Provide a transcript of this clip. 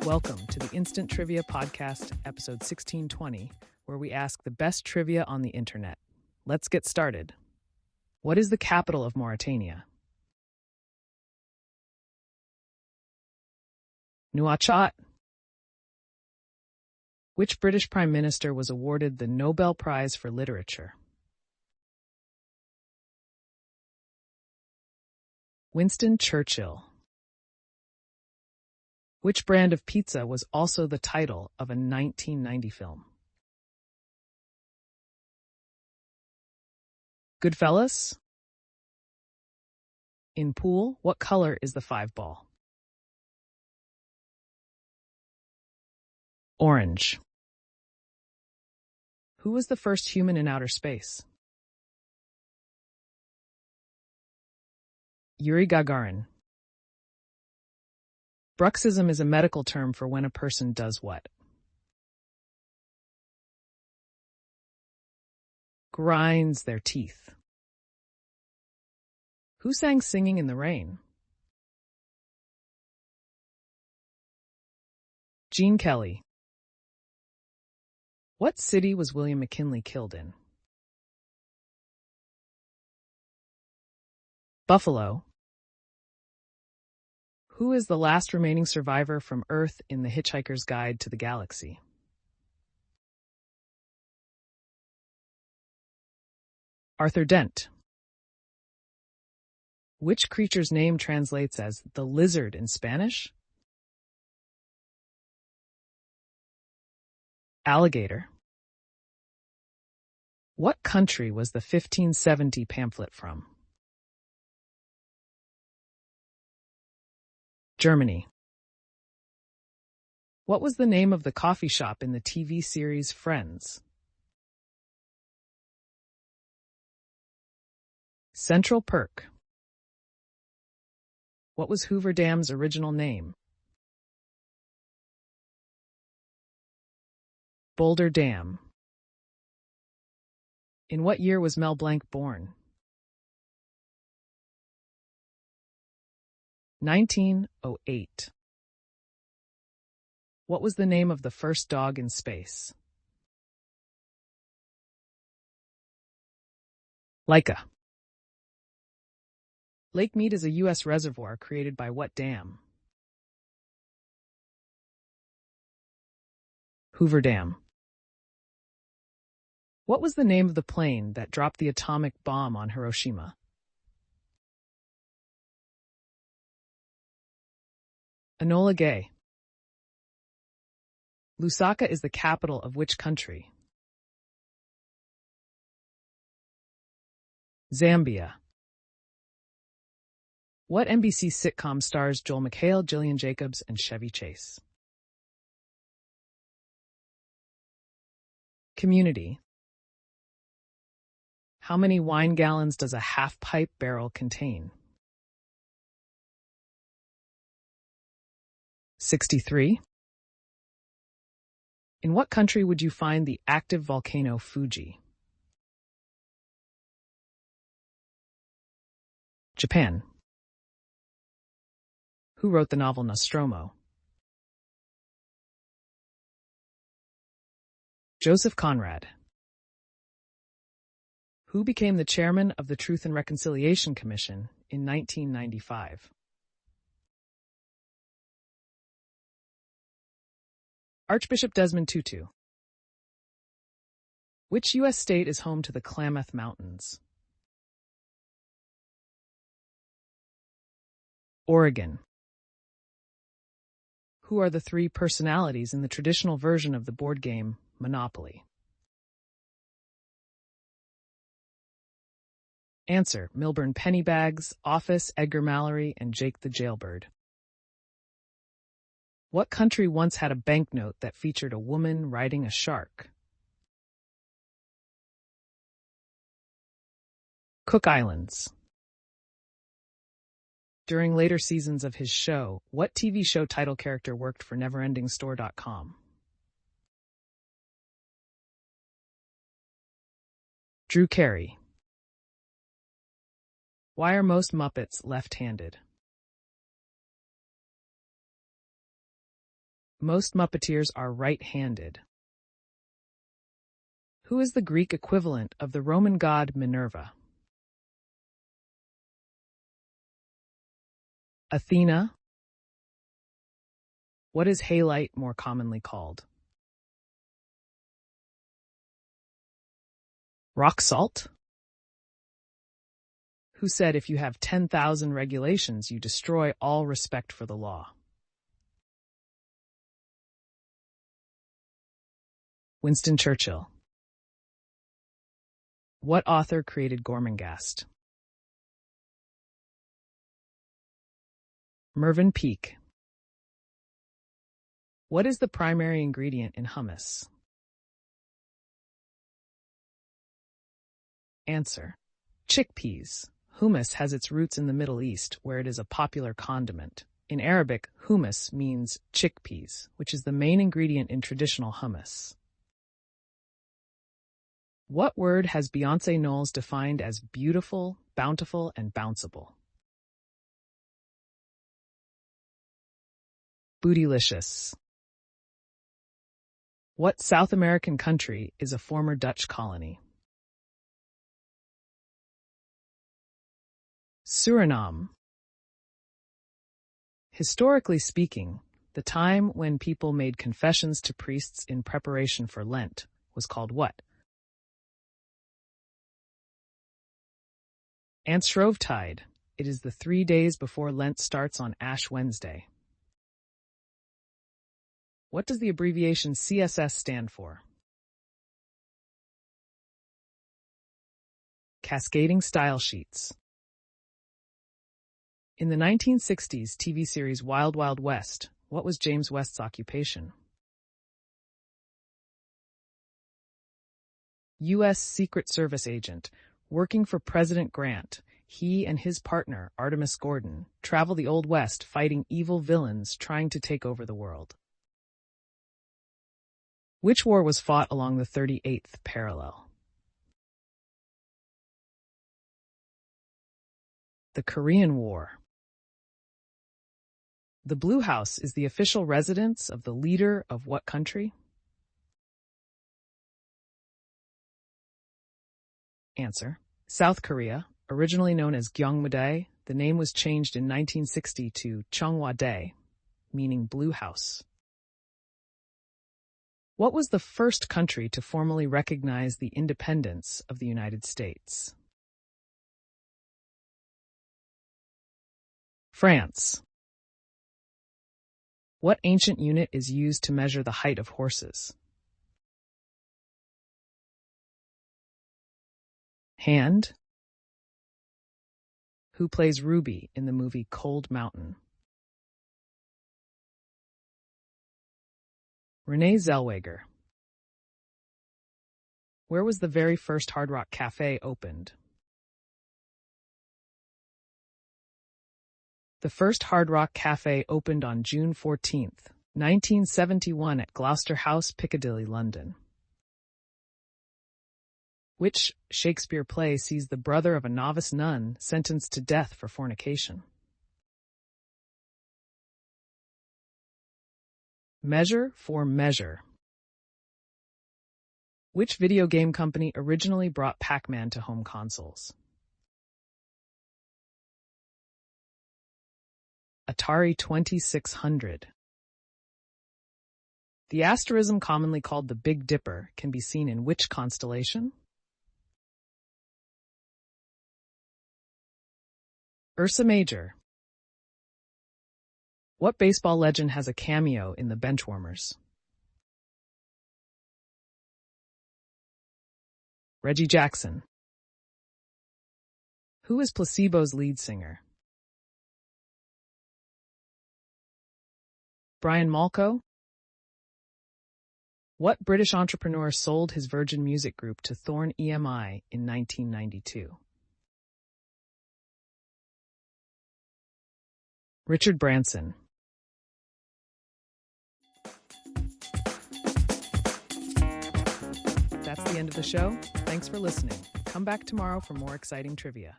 Welcome to the Instant Trivia Podcast, episode 1620, where we ask the best trivia on the internet. Let's get started. What is the capital of Mauritania? Nouakchott. Which British Prime Minister was awarded the Nobel Prize for Literature? Winston Churchill. Which brand of pizza was also the title of a 1990 film? Goodfellas? In pool, what color is the 5-ball? Orange. Who was the first human in outer space? Yuri Gagarin. Bruxism is a medical term for when a person does what? Grinds their teeth. Who sang Singing in the Rain? Gene Kelly. What city was William McKinley killed in? Buffalo. Who is the last remaining survivor from Earth in The Hitchhiker's Guide to the Galaxy? Arthur Dent. Which creature's name translates as the lizard in Spanish? Alligator. What country was the 1570 pamphlet from? Germany. What was the name of the coffee shop in the TV series Friends? Central Perk. What was Hoover Dam's original name? Boulder Dam. In what year was Mel Blanc born? 1908. What was the name of the first dog in space? Laika. Lake Mead is a U.S. reservoir created by what dam? Hoover Dam. What was the name of the plane that dropped the atomic bomb on Hiroshima? Enola Gay. Lusaka is the capital of which country? Zambia. What NBC sitcom stars Joel McHale, Gillian Jacobs, and Chevy Chase? Community. How many wine gallons does a half-pipe barrel contain? 63. In what country would you find the active volcano Fuji? Japan. Who wrote the novel Nostromo? Joseph Conrad. Who became the chairman of the Truth and Reconciliation Commission in 1995? Archbishop Desmond Tutu. Which U.S. state is home to the Klamath Mountains? Oregon. Who are the three personalities in the traditional version of the board game Monopoly? Answer: Milburn Pennybags, Office, Edgar Mallory, and Jake the Jailbird. What country once had a banknote that featured a woman riding a shark? Cook Islands. During later seasons of his show, what TV show title character worked for NeverEndingStore.com? Drew Carey. Why are most Muppets left-handed? Most Muppeteers are right-handed. Who is the Greek equivalent of the Roman god Minerva? Athena. What is halite more commonly called? Rock salt? Who said if you have 10,000 regulations, you destroy all respect for the law? Winston Churchill. What author created Gormenghast? Mervyn Peake. What is the primary ingredient in hummus? Answer: chickpeas. Hummus has its roots in the Middle East, where it is a popular condiment. In Arabic, hummus means chickpeas, which is the main ingredient in traditional hummus. What word has Beyonce Knowles defined as beautiful, bountiful, and bounceable? Bootylicious. What South American country is a former Dutch colony? Suriname. Historically speaking, the time when people made confessions to priests in preparation for Lent was called what? Shrovetide. It is the 3 days before Lent starts on Ash Wednesday. What does the abbreviation CSS stand for? Cascading Style Sheets. In the 1960s TV series Wild Wild West, what was James West's occupation? U.S. Secret Service agent. Working for President Grant, he and his partner, Artemus Gordon, travel the Old West fighting evil villains trying to take over the world. Which war was fought along the 38th parallel? The Korean War. The Blue House is the official residence of the leader of what country? Answer: South Korea. Originally known as Gyeongmu-dae, the name was changed in 1960 to Cheongwa-dae, meaning Blue House. What was the first country to formally recognize the independence of the United States? France. What ancient unit is used to measure the height of horses? Hand. Who plays Ruby in the movie Cold Mountain? Renee Zellweger. Where was the very first Hard Rock Cafe opened? The first Hard Rock Cafe opened on June 14, 1971 at Gloucester House, Piccadilly, London. Which Shakespeare play sees the brother of a novice nun sentenced to death for fornication? Measure for Measure. Which video game company originally brought Pac-Man to home consoles? Atari 2600. The asterism commonly called the Big Dipper can be seen in which constellation? Ursa Major. What baseball legend has a cameo in the Benchwarmers? Reggie Jackson. Who is Placebo's lead singer? Brian Molko. What British entrepreneur sold his Virgin Music Group to Thorn EMI in 1992? Richard Branson. That's the end of the show. Thanks for listening. Come back tomorrow for more exciting trivia.